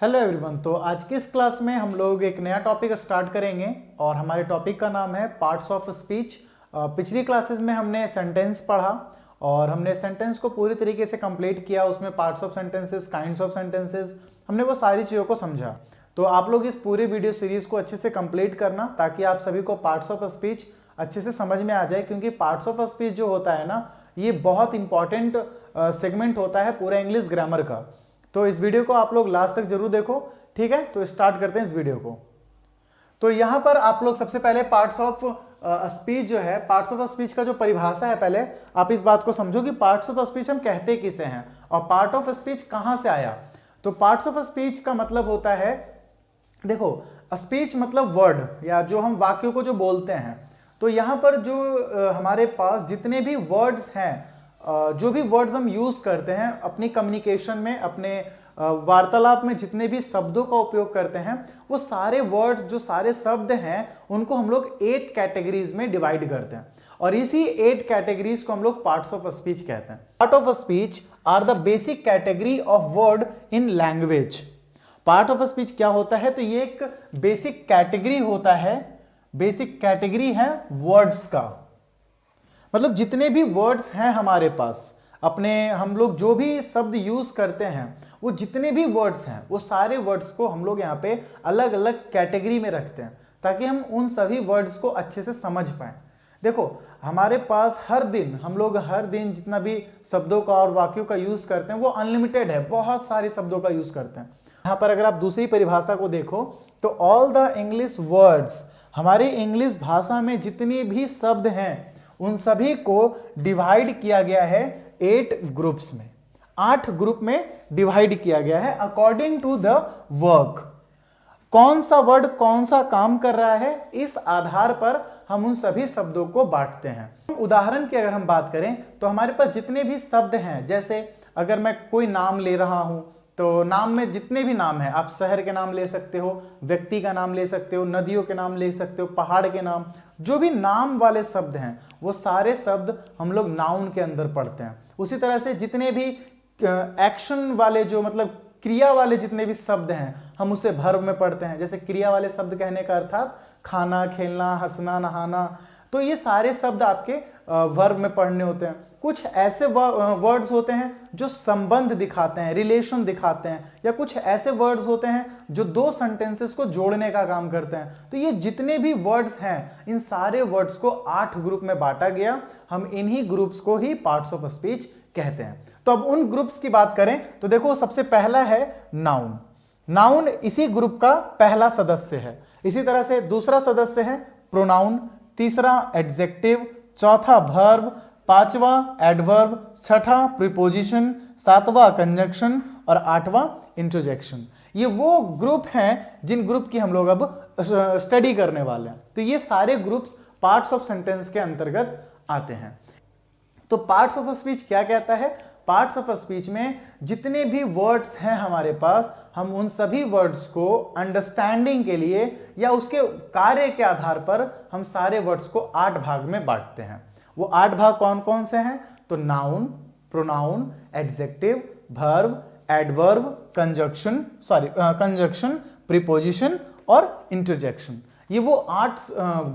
Hello everyone. तो आज की इस क्लास में हम लोग एक नया टॉपिक स्टार्ट करेंगे और हमारे टॉपिक का नाम है पार्ट्स ऑफ स्पीच। पिछली क्लासेस में हमने सेंटेंस पढ़ा और हमने सेंटेंस को पूरी तरीके से कंप्लीट किया। उसमें parts of sentences, kinds of sentences, हमने वो सारी चीज़ों को समझा। तो आप लोग इस पूरे वीडियो सीरीज को अच्छे से कंप्लीट करना ताकि आप सभी को पार्ट्स ऑफ स्पीच अच्छे से समझ में आ जाए, क्योंकि पार्ट्स ऑफ स्पीच जो होता है ना, ये बहुत इंपॉर्टेंट सेगमेंट होता है पूरा इंग्लिश ग्रामर का। तो इस वीडियो को आप लोग लास्ट तक जरूर देखो, ठीक है। तो स्टार्ट करते हैं इस वीडियो को। तो यहां पर आप लोग सबसे पहले पार्ट्स ऑफ स्पीच जो है, पार्ट्स ऑफ स्पीच का जो परिभाषा है, पहले आप इस बात को समझो कि पार्ट्स ऑफ स्पीच हम कहते किसे हैं और पार्ट ऑफ स्पीच कहां से आया। तो पार्ट्स ऑफ स्पीच का मतलब होता है, देखो स्पीच मतलब वर्ड या जो हम वाक्यों को जो बोलते हैं। तो यहां पर जो हमारे पास जितने भी वर्ड्स हैं, जो भी वर्ड्स हम यूज करते हैं अपनी कम्युनिकेशन में, अपने वार्तालाप में, जितने भी शब्दों का उपयोग करते हैं, वो सारे वर्ड्स, जो सारे शब्द हैं, उनको हम लोग 8 कैटेगरीज में डिवाइड करते हैं और इसी 8 कैटेगरीज को हम लोग पार्ट्स ऑफ स्पीच कहते हैं। Part of speech are the basic category of word in language. Part of speech क्या होता है? तो ये एक बेसिक कैटेगरी होता है, बेसिक कैटेगरी है वर्ड्स का। मतलब जितने भी वर्ड्स हैं हमारे पास, अपने हम लोग जो भी शब्द यूज करते हैं, वो जितने भी वर्ड्स हैं, वो सारे वर्ड्स को हम लोग यहाँ पे अलग अलग कैटेगरी में रखते हैं ताकि हम उन सभी वर्ड्स को अच्छे से समझ पाएं। देखो हमारे पास हम लोग हर दिन जितना भी शब्दों का और वाक्यों का यूज करते हैं वो अनलिमिटेड है, बहुत सारे शब्दों का यूज करते हैं। यहाँ पर अगर आप दूसरी परिभाषा को देखो तो ऑल द इंग्लिश वर्ड्स, हमारे इंग्लिश भाषा में जितने भी शब्द हैं उन सभी को डिवाइड किया गया है 8 ग्रुप्स में, 8 ग्रुप में डिवाइड किया गया है अकॉर्डिंग टू द वर्क। कौन सा वर्ड कौन सा काम कर रहा है, इस आधार पर हम उन सभी शब्दों को बांटते हैं। उदाहरण की अगर हम बात करें तो हमारे पास जितने भी शब्द हैं, जैसे अगर मैं कोई नाम ले रहा हूं तो नाम में जितने भी नाम हैं, आप शहर के नाम ले सकते हो, व्यक्ति का नाम ले सकते हो, नदियों के नाम ले सकते हो, पहाड़ के नाम, जो भी नाम वाले शब्द हैं वो सारे शब्द हम लोग नाउन के अंदर पढ़ते हैं। उसी तरह से जितने भी एक्शन वाले, जो मतलब क्रिया वाले जितने भी शब्द हैं, हम उसे वर्ब में पढ़ते हैं। जैसे क्रिया वाले शब्द कहने का अर्थात खाना, खेलना, हंसना, नहाना, तो ये सारे शब्द आपके वर्ब में पढ़ने होते हैं। कुछ ऐसे वर्ड्स होते हैं जो संबंध दिखाते हैं, रिलेशन दिखाते हैं, या कुछ ऐसे वर्ड्स होते हैं जो 2 सेंटेंसेस को जोड़ने का काम करते हैं। तो ये जितने भी वर्ड्स हैं, इन सारे वर्ड्स को 8 ग्रुप में बांटा गया। हम इन्हीं ग्रुप्स को ही पार्ट्स ऑफ स्पीच कहते हैं। तो अब उन ग्रुप्स की बात करें तो देखो सबसे पहला है नाउन। नाउन इसी ग्रुप का पहला सदस्य है। इसी तरह से दूसरा सदस्य है प्रोनाउन, तीसरा एडजेक्टिव, चौथा वर्ब, पांचवा एडवर्ब, छठा प्रीपोजिशन, सातवां कंजंक्शन और 8वां इंटरजेक्शन। ये वो ग्रुप हैं जिन ग्रुप की हम लोग अब स्टडी करने वाले हैं। तो ये सारे ग्रुप्स पार्ट्स ऑफ सेंटेंस के अंतर्गत आते हैं। तो पार्ट्स ऑफ स्पीच क्या कहता है? पार्ट्स ऑफ स्पीच में जितने भी वर्ड्स हैं हमारे पास, हम उन सभी वर्ड्स को अंडरस्टैंडिंग के लिए या उसके कार्य के आधार पर हम सारे वर्ड्स को 8 भाग में बांटते हैं। वो 8 भाग कौन कौन से हैं? तो noun, pronoun, adjective, verb, adverb, conjunction, preposition और इंटरजेक्शन। ये वो 8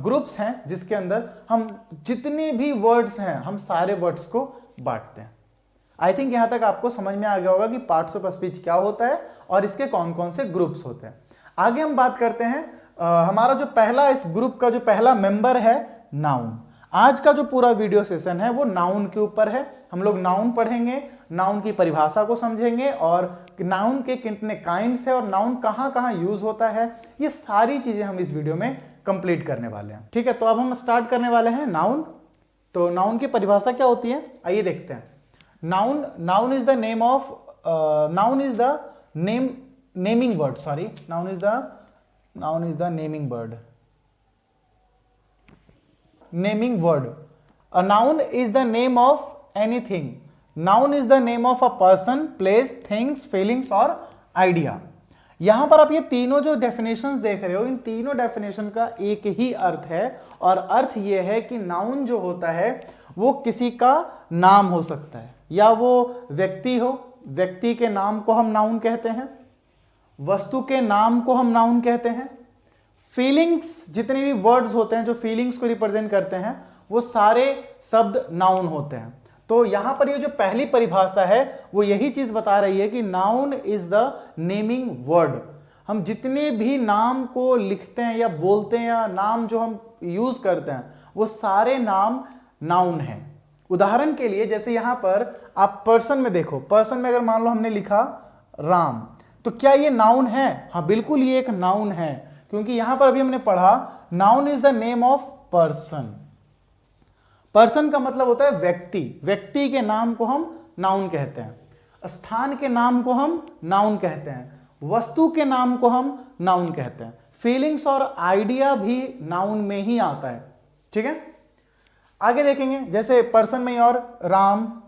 ग्रुप्स हैं जिसके अंदर हम जितने भी वर्ड्स हैं, हम सारे वर्ड्स को बांटते हैं। आई थिंक यहां तक आपको समझ में आ गया होगा कि पार्ट्स ऑफ स्पीच क्या होता है और इसके कौन कौन से ग्रुप्स होते हैं। आगे हम बात करते हैं, हमारा जो पहला इस ग्रुप का जो पहला मेंबर है नाउन। आज का जो पूरा वीडियो सेशन है वो नाउन के ऊपर है। हम लोग नाउन पढ़ेंगे, नाउन की परिभाषा को समझेंगे और नाउन के कितने काइंड्स है और नाउन कहां कहां यूज होता है, ये सारी चीजें हम इस वीडियो में कंप्लीट करने वाले हैं। ठीक है, तो अब हम स्टार्ट करने वाले हैं नाउन। तो नाउन की परिभाषा क्या होती है, आइए देखते हैं। Noun is the name of, noun is the naming word, sorry, noun is the naming word. Naming word. A noun is the name of anything. Noun is the name of a person, place, things, feelings और idea. यहां पर आप ये तीनों जो definitions देख रहे हो, इन तीनों डेफिनेशन का एक ही अर्थ है और अर्थ ये है कि नाउन जो होता है वो किसी का नाम हो सकता है, या वो व्यक्ति हो, व्यक्ति के नाम को हम नाउन कहते हैं, वस्तु के नाम को हम नाउन कहते हैं। फीलिंग्स, जितने भी वर्ड्स होते हैं जो फीलिंग्स को रिप्रेजेंट करते हैं, वो सारे शब्द नाउन होते हैं। तो यहां पर ये जो पहली परिभाषा है वो यही चीज बता रही है कि noun is the naming word. हम जितने भी नाम को लिखते हैं या बोलते हैं या नाम जो हम यूज करते हैं वो सारे नाम नाउन हैं। उदाहरण के लिए जैसे यहां पर आप पर्सन में देखो, पर्सन में अगर मान लो हमने लिखा राम, तो क्या ये नाउन है? हाँ बिल्कुल, ये एक नाउन है, क्योंकि यहां पर अभी हमने पढ़ा noun is the name of person. Person का मतलब होता है व्यक्ति, व्यक्ति के नाम को हम नाउन कहते हैं। स्थान के नाम को हम नाउन कहते हैं। वस्तु के नाम को हम नाउन कहते हैं। फीलिंग्स और आइडिया भी नाउन में ही आता है। ठीक है, आगे देखेंगे जैसे पर्सन में और राम,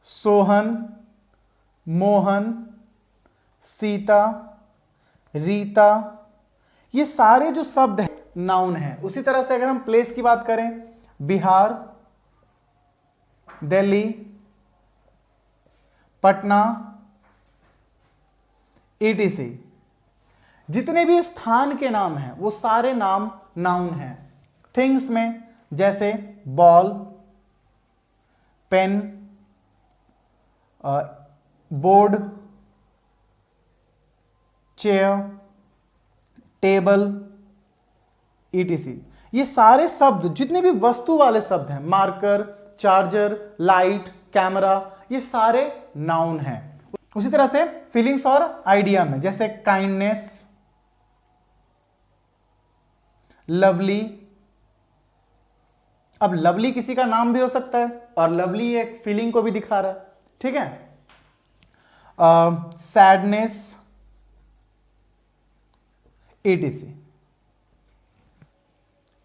सोहन, मोहन, सीता, रीता, ये सारे जो शब्द हैं नाउन हैं। उसी तरह से अगर हम प्लेस की बात करें, बिहार, दिल्ली, पटना, ETC, जितने भी स्थान के नाम हैं वो सारे नाम नाउन हैं। थिंग्स में जैसे ball, pen, board, chair, table, ETC, ये सारे शब्द जितने भी वस्तु वाले शब्द हैं, मार्कर, चार्जर, लाइट, कैमरा, ये सारे नाउन हैं। उसी तरह से फीलिंग्स और आइडिया में जैसे काइंडनेस, लवली। अब लवली किसी का नाम भी हो सकता है और लवली एक फीलिंग को भी दिखा रहा है। ठीक है, सैडनेस, ETC।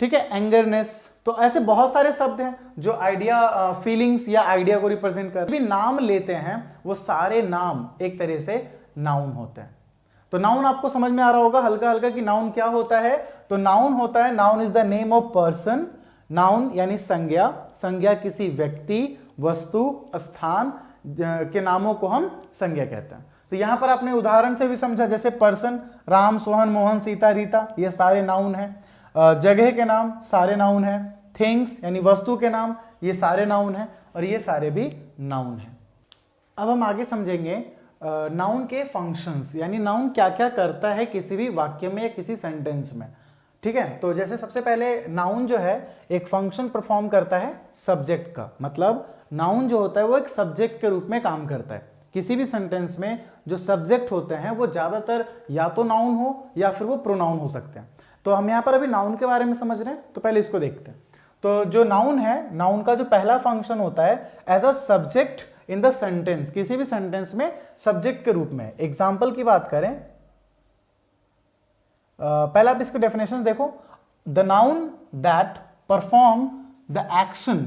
ठीक है, एंगरनेस। तो ऐसे बहुत सारे शब्द हैं जो आइडिया, फीलिंग्स या आइडिया को रिप्रेजेंट कर भी नाम लेते हैं। वो सारे नाम एक तरह से नाउन होते हैं। तो नाउन आपको समझ में आ रहा होगा हल्का हल्का कि नाउन क्या होता है। तो नाउन होता है, noun is the name of person. Noun यानी संज्ञा, संज्ञा किसी व्यक्ति, वस्तु, स्थान के नामों को हम संज्ञा कहते हैं। तो यहां पर आपने उदाहरण से भी समझा, जैसे पर्सन, राम, सोहन, मोहन, सीता, रीता, ये सारे नाउन हैं। जगह के नाम सारे नाउन हैं। थिंग्स यानी वस्तु के नाम, ये सारे नाउन हैं और ये सारे भी नाउन हैं। अब हम आगे समझेंगे नाउन के फंक्शंस, यानी नाउन क्या क्या करता है किसी भी वाक्य में या किसी सेंटेंस में। ठीक है, तो जैसे सबसे पहले नाउन जो है एक फंक्शन परफॉर्म करता है सब्जेक्ट का। मतलब नाउन जो होता है वो एक सब्जेक्ट के रूप में काम करता है। किसी भी सेंटेंस में जो सब्जेक्ट होते हैं वो ज्यादातर या तो नाउन हो या फिर वो प्रोनाउन हो सकते हैं। तो हम यहाँ पर अभी नाउन के बारे में समझ रहे हैं, तो पहले इसको देखते हैं। तो जो नाउन है, नाउन का जो पहला फंक्शन होता है as a subject in the sentence, किसी भी सेंटेंस में सब्जेक्ट के रूप में। एग्जाम्पल की बात करें, पहले आप इसको डेफिनेशन देखो, the noun that perform the action.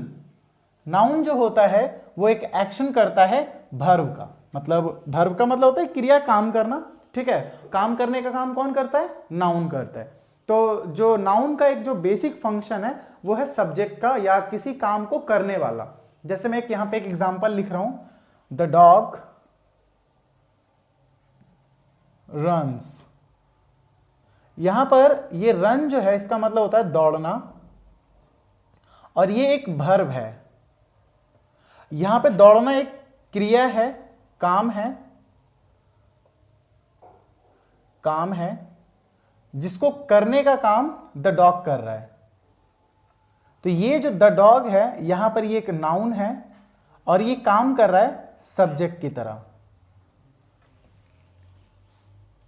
Noun जो होता है वो एक एक्शन करता है भर्व का। मतलब भर्व का मतलब होता है क्रिया, काम करना। ठीक है, काम करने का काम कौन करता है? नाउन करता है। तो जो नाउन का एक जो बेसिक फंक्शन है वो है सब्जेक्ट का या किसी काम को करने वाला। जैसे मैं यहां पे एक एग्जांपल लिख रहा हूं, द डॉग रन्स। यहां पर ये रन जो है इसका मतलब होता है दौड़ना और ये एक वर्ब है। यहां पे दौड़ना एक क्रिया है, काम है जिसको करने का काम द डॉग कर रहा है। तो ये जो द डॉग है यहां पर ये एक नाउन है और ये काम कर रहा है सब्जेक्ट की तरह।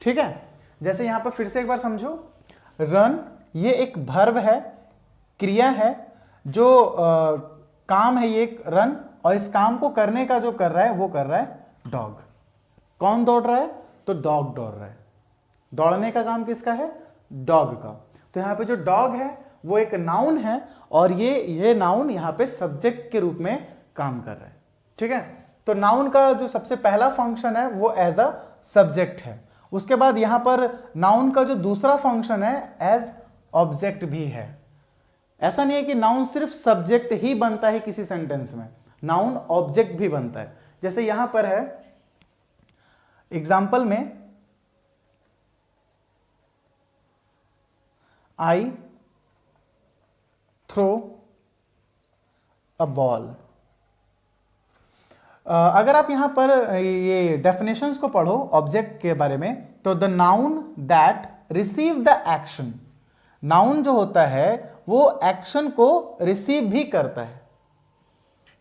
ठीक है, जैसे यहां पर फिर से एक बार समझो, रन ये एक वर्ब है, क्रिया है, जो काम है ये एक रन, और इस काम को करने का जो कर रहा है वो कर रहा है डॉग। कौन दौड़ रहा है? तो डॉग दौड़ रहा है। दौड़ने का काम किसका है? डॉग का। तो यहां पे जो डॉग है वो एक नाउन है और ये नाउन यहां पे सब्जेक्ट के रूप में काम कर रहा है। ठीक है, तो नाउन का जो सबसे पहला फंक्शन है वो एज अ सब्जेक्ट है। उसके बाद यहां पर नाउन का जो दूसरा फंक्शन है एज ऑब्जेक्ट भी है। ऐसा नहीं है कि नाउन सिर्फ सब्जेक्ट ही बनता है किसी सेंटेंस में, नाउन ऑब्जेक्ट भी बनता है। जैसे यहां पर है एग्जाम्पल में, आई थ्रो अ बॉल। अगर आप यहां पर ये डेफिनेशंस को पढ़ो ऑब्जेक्ट के बारे में, तो the noun that receive the action, noun जो होता है वो एक्शन को रिसीव भी करता है।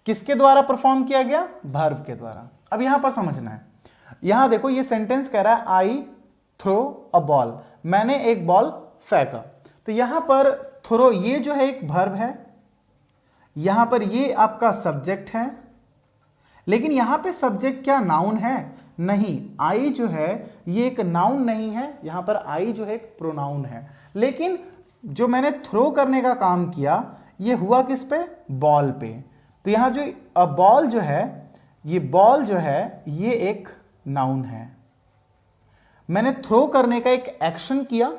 किसके द्वारा परफॉर्म किया गया? वर्ब के द्वारा। अब यहां पर समझना है, यहां देखो ये सेंटेंस कह रहा है आई थ्रो अ बॉल, मैंने एक बॉल फेंका। तो यहां पर थ्रो ये जो है एक वर्ब है, यहां पर ये आपका सब्जेक्ट है, लेकिन यहां पे सब्जेक्ट क्या नाउन है? नहीं, आई जो है ये एक नाउन नहीं है, यहां पर आई जो है एक प्रोनाउन है। लेकिन जो मैंने थ्रो करने का काम किया ये हुआ किस पे? बॉल पे। तो यहां जो बॉल जो है, ये बॉल जो है ये एक नाउन है। मैंने थ्रो करने का एक एक्शन किया,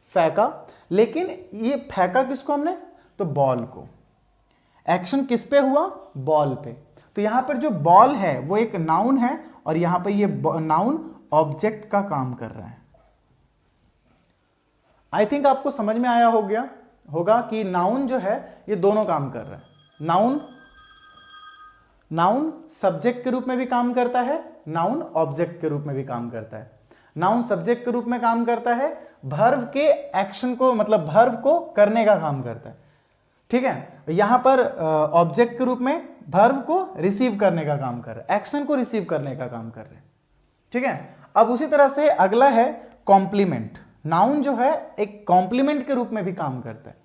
फेंका, लेकिन ये फेंका किसको हमने? तो बॉल को। एक्शन किस पे हुआ? बॉल पे। तो यहां पर जो बॉल है वो एक नाउन है और यहां पर ये नाउन ऑब्जेक्ट का काम कर रहा है। आई थिंक आपको समझ में आया होगा कि नाउन जो है ये दोनों काम कर रहा है। नाउन सब्जेक्ट के रूप में भी काम करता है, नाउन ऑब्जेक्ट के रूप में भी काम करता है। नाउन सब्जेक्ट के रूप में काम करता है, वर्ब के एक्शन को, मतलब वर्ब को करने का काम करता है। ठीक है, यहां पर ऑब्जेक्ट के रूप में वर्ब को रिसीव करने का काम कर रहा है, एक्शन को रिसीव करने का काम कर रहे हैं। ठीक है, अब उसी तरह से अगला है कॉम्प्लीमेंट। नाउन जो है एक कॉम्प्लीमेंट के रूप में भी काम करता है।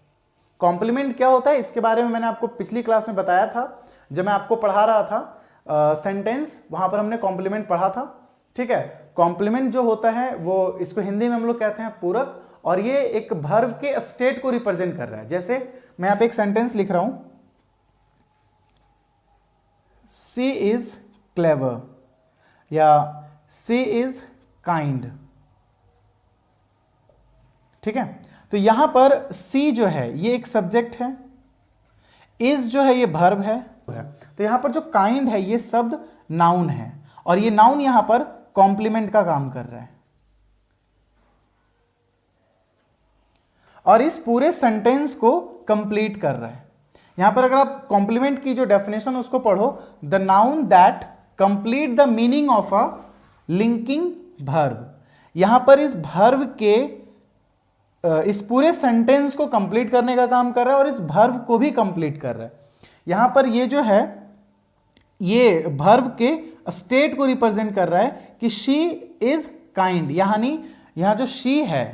कॉम्प्लीमेंट क्या होता है इसके बारे में मैंने आपको पिछली क्लास में बताया था, जब मैं आपको पढ़ा रहा था सेंटेंस, वहां पर हमने कॉम्प्लीमेंट पढ़ा था। ठीक है, कॉम्प्लीमेंट जो होता है वो, इसको हिंदी में हम लोग कहते हैं पूरक, और ये एक वर्ब के स्टेट को रिप्रेजेंट कर रहा है। जैसे मैं यहाँ पे एक सेंटेंस लिख रहा हूं, सी इज क्लेवर या सी इज काइंड। ठीक है, तो यहां पर सी जो है ये एक सब्जेक्ट है, इज जो है ये वर्ब है, तो यहां पर जो काइंड है ये शब्द नाउन है, और ये नाउन यहां पर कॉम्प्लीमेंट का काम कर रहा है। और इस पूरे सेंटेंस को कंप्लीट कर रहा है। यहां पर अगर आप कॉम्प्लीमेंट की जो डेफिनेशन उसको पढ़ो, the noun that complete the meaning of a linking verb. यहां पर इस वर्ब के इस पूरे सेंटेंस को कंप्लीट करने का काम कर रहा है और इस वर्ब को भी कंप्लीट कर रहा है। यहां पर ये जो है ये वर्ब के स्टेट को रिप्रेजेंट कर रहा है कि शी इज काइंड, यानी यहां जो शी है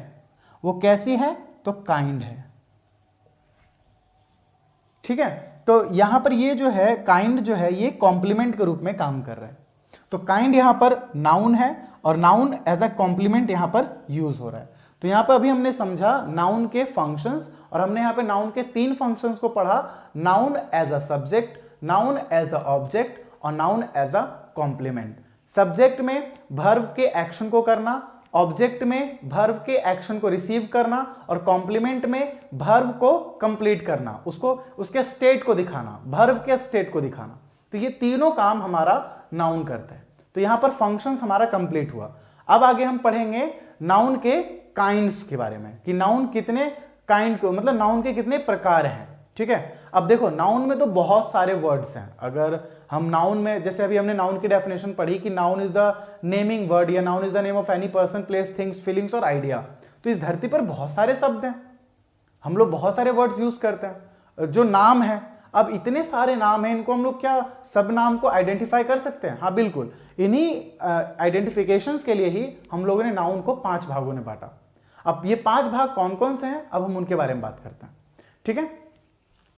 वो कैसी है? तो काइंड है। ठीक है, तो यहां पर ये जो है काइंड जो है ये कॉम्प्लीमेंट के रूप में काम कर रहा है। तो काइंड यहां पर नाउन है और नाउन एज अ कॉम्प्लीमेंट यहां पर यूज हो रहा है। तो यहां पर अभी हमने समझा नाउन के फंक्शंस, और हमने यहां पे नाउन के 3 फंक्शंस को पढ़ा, noun as a subject, noun as a object और noun as a complement. Subject में वर्ब के एक्शन को करना, ऑब्जेक्ट में वर्ब के एक्शन को रिसीव करना, और कॉम्प्लीमेंट में वर्ब को कंप्लीट करना, उसको उसके स्टेट को दिखाना, वर्ब के स्टेट को दिखाना। तो ये तीनों काम हमारा नाउन करता है। तो यहां पर फंक्शंस हमारा कंप्लीट हुआ। अब आगे हम पढ़ेंगे नाउन के काइंड्स के बारे में, कि नाउन कितने काइंड को, मतलब नाउन के कितने प्रकार हैं। ठीक है, अब देखो नाउन में तो बहुत सारे वर्ड्स हैं। अगर हम नाउन में, जैसे अभी हमने नाउन की डेफिनेशन पढ़ी कि noun is the naming word, या noun is the name of any person, place, things, feelings और आइडिया। तो इस धरती पर बहुत सारे शब्द हैं, हम लोग बहुत सारे वर्ड्स यूज करते हैं जो नाम है। अब इतने सारे नाम हैं, इनको हम लोग क्या सब नाम को आइडेंटिफाई कर सकते हैं? हाँ बिल्कुल, इन्हीं आइडेंटिफिकेशंस के लिए ही हम लोगों ने नाउन को 5 भागों में बांटा। अब ये 5 भाग कौन कौन से हैं, अब हम उनके बारे में बात करते हैं। ठीक है,